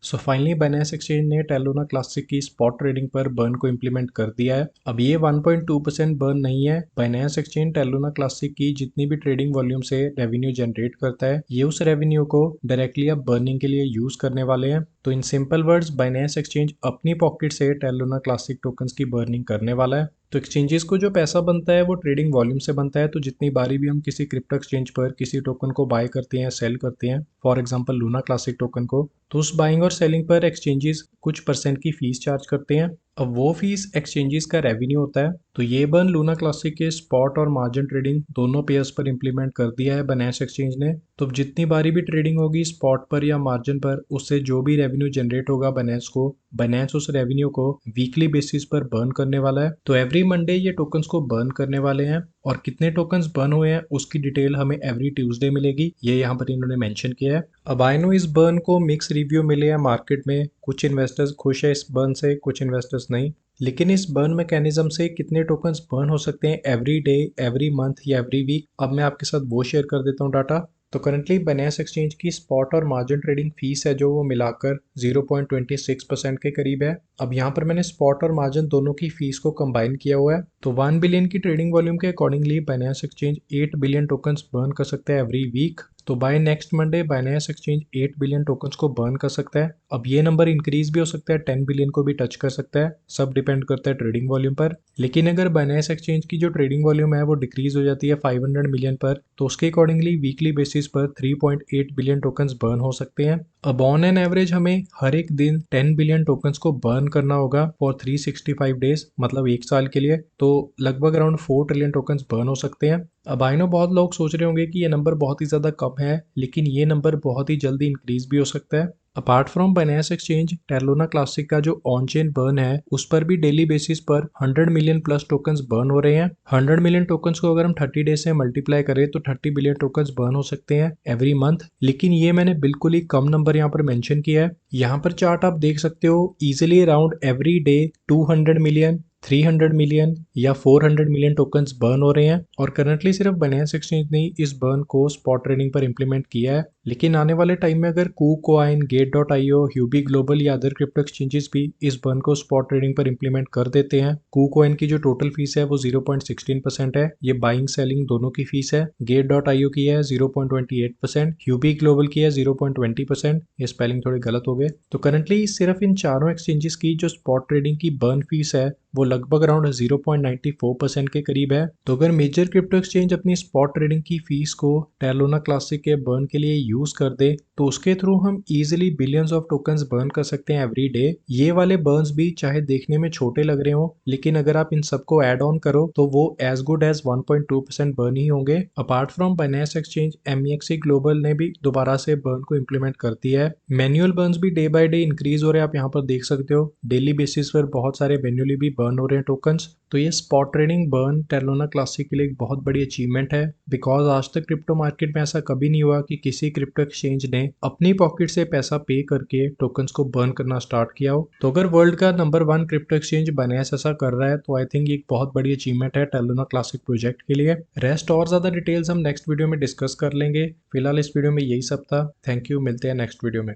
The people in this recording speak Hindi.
सो फाइनली बाइनेंस एक्सचेंज ने टेलुना क्लासिक की स्पॉट ट्रेडिंग पर बर्न को इम्प्लीमेंट कर दिया है। अब ये 1.2% बर्न नहीं है। बाइनेंस एक्सचेंज टेलुना क्लासिक की जितनी भी ट्रेडिंग वॉल्यूम से रेवेन्यू जनरेट करता है, ये उस रेवेन्यू को डायरेक्टली अब बर्निंग के लिए यूज करने वाले हैं। तो in simple words, Binance exchange अपनी पॉकेट से टेलुना क्लासिक टोकन्स की बर्निंग करने वाला है। तो एक्सचेंजेस को जो पैसा बनता है वो ट्रेडिंग वॉल्यूम से बनता है। तो जितनी बारी भी हम किसी क्रिप्टो एक्सचेंज पर किसी टोकन को बाय करते हैं, सेल करते हैं, for example Luna classic token को, तो उस बाइंग और सेलिंग पर एक्सचेंजेस कुछ परसेंट की फीस चार्ज करते हैं। अब वो फीस एक्सचेंजेस का रेवेन्यू होता है। तो ये बर्न लूना क्लासिक के स्पॉट और मार्जिन ट्रेडिंग दोनों पेयर्स पर इंप्लीमेंट कर दिया है बाइनेंस एक्सचेंज ने। तो अब जितनी बारी भी ट्रेडिंग होगी स्पॉट पर या मार्जिन पर, उससे जो भी रेवेन्यू जनरेट होगा बाइनेंस उस रेवेन्यू को वीकली बेसिस पर बर्न करने वाला है। तो एवरी मंडे ये टोकन्स को बर्न करने वाले हैं और कितने टोकन्स बर्न हुए हैं उसकी डिटेल हमें एवरी ट्यूसडे मिलेगी, ये यहाँ पर इन्होंने मेंशन किया है। अब आई नो इस बर्न को मिक्स रिव्यू मिले हैं मार्केट में, कुछ इन्वेस्टर्स खुश है इस बर्न से, कुछ इन्वेस्टर्स नहीं। लेकिन इस बर्न मैकेनिज्म से कितने टोकन्स बर्न हो सकते हैं एवरी डे, एवरी मंथ या एवरी वीक, अब मैं आपके साथ वो शेयर कर देता हूँ डाटा। तो करंटली बाइनेंस एक्सचेंज की स्पॉट और मार्जिन ट्रेडिंग फीस है जो वो मिलाकर 0.26% के करीब है। अब यहाँ पर मैंने स्पॉट और मार्जिन दोनों की फीस को कंबाइन किया हुआ है। तो 1 बिलियन की ट्रेडिंग वॉल्यूम के accordingly Binance exchange 8 billion tokens burn कर सकता है एवरी वीक। तो by next Monday Binance exchange 8 billion tokens को बर्न कर सकता है। अब ये नंबर इंक्रीज भी हो सकता है, 10 बिलियन को भी टच कर सकता है, सब डिपेंड करता है ट्रेडिंग वॉल्यूम पर। लेकिन अगर बाइनेंस एक्सचेंज की जो ट्रेडिंग वॉल्यूम है वो डिक्रीज हो जाती है 500 मिलियन पर, तो उसके अकॉर्डिंगली वीकली बेसिस पर 3.8 बिलियन टोकन्स बर्न हो सकते हैं। अब ऑन एन एवरेज हमें हर एक दिन 10 बिलियन टोकन्स को बर्न करना होगा फॉर 365 डेज, मतलब एक साल के लिए। तो लगभग अराउंड 4 ट्रिलियन टोकन्स बर्न हो सकते हैं। अब आई नो बहुत लोग सोच रहे होंगे कि ये नंबर बहुत ही ज़्यादा कम है, लेकिन ये नंबर बहुत ही जल्दी इंक्रीज भी हो सकता है। अपार्ट फ्रॉम बाइनेंस एक्सचेंज, टेलुना क्लासिक का जो ऑन चेन बर्न है उस पर भी डेली बेसिस पर 100 मिलियन प्लस टोकन्स बर्न हो रहे हैं। 100 मिलियन टोकन्स को अगर हम 30 डेज से मल्टीप्लाई करें तो 30 बिलियन टोकन्स बर्न हो सकते हैं एवरी मंथ। लेकिन ये मैंने बिल्कुल ही कम नंबर यहाँ पर मेंशन किया है। यहाँ पर चार्ट आप देख सकते हो, easily around every day 200 million, 300 million या 400 मिलियन टोकन्स बर्न हो रहे हैं। और करंटली सिर्फ बाइनेंस एक्सचेंज ने इस बर्न को स्पॉट ट्रेडिंग पर इंप्लीमेंट किया है। लेकिन आने वाले टाइम में अगर KuCoin, Gate.io, Huobi ग्लोबल या अदर क्रिप्टो एक्सचेंजेस भी इस बर्न को स्पॉट ट्रेडिंग पर इंप्लीमेंट कर देते हैं, KuCoin की जो टोटल फीस है वो 0.16% है, ये बाइंग सेलिंग दोनों की फीस है। Gate.io की है 0.28%, Huobi ग्लोबल की है 0.20%, ये स्पेलिंग थोड़े गलत हो गए। तो करंटली सिर्फ इन चारों एक्सचेंजेस की जो स्पॉट ट्रेडिंग की बर्न फीस है वो लगभग अराउंड 0.94% के करीब है। तो अगर मेजर क्रिप्टो एक्सचेंज अपनी स्पॉट ट्रेडिंग की फीस को टेलुना क्लासिक के बर्न के लिए यूज कर दे तो उसके थ्रू हम easily billions of tokens burn कर सकते हैं एवरी डे। ये वाले बर्न्स भी चाहे देखने में छोटे लग रहे हो, लेकिन अगर आप इन सबको ऐड ऑन करो तो वो एज गुड एज 1.2% बर्न ही होंगे। Apart from Binance exchange, MEXC global ने भी दोबारा से बर्न को इम्प्लीमेंट कर दिया है। मैनुअल बर्न्स भी डे बाय डे इंक्रीज हो रहे हैं, आप यहाँ पर देख सकते हो। डेली बेसिस पर बहुत सारे मैन्युअली भी बर्न हो रहे हैं टोकन्स। तो ये स्पॉट ट्रेडिंग बर्न टेलुना क्लासिक के लिए एक बहुत बड़ी अचीवमेंट है, बिकॉज आज तक क्रिप्टो मार्केट में ऐसा कभी नहीं हुआ कि किसी क्रिप्टो एक्सचेंज ने अपनी पॉकेट से पैसा पे करके टोकन्स को बर्न करना स्टार्ट किया हो। तो अगर वर्ल्ड का नंबर 1 क्रिप्टो एक्सचेंज बाइनेंस ऐसा कर रहा है तो आई थिंक ये एक बहुत बड़ी अचीवमेंट है टेलुना क्लासिक प्रोजेक्ट के लिए। रेस्ट और ज्यादा डिटेल्स हम नेक्स्ट वीडियो में डिस्कस कर लेंगे। फिलहाल इस वीडियो में यही सब था। थैंक यू, मिलते हैं नेक्स्ट वीडियो में।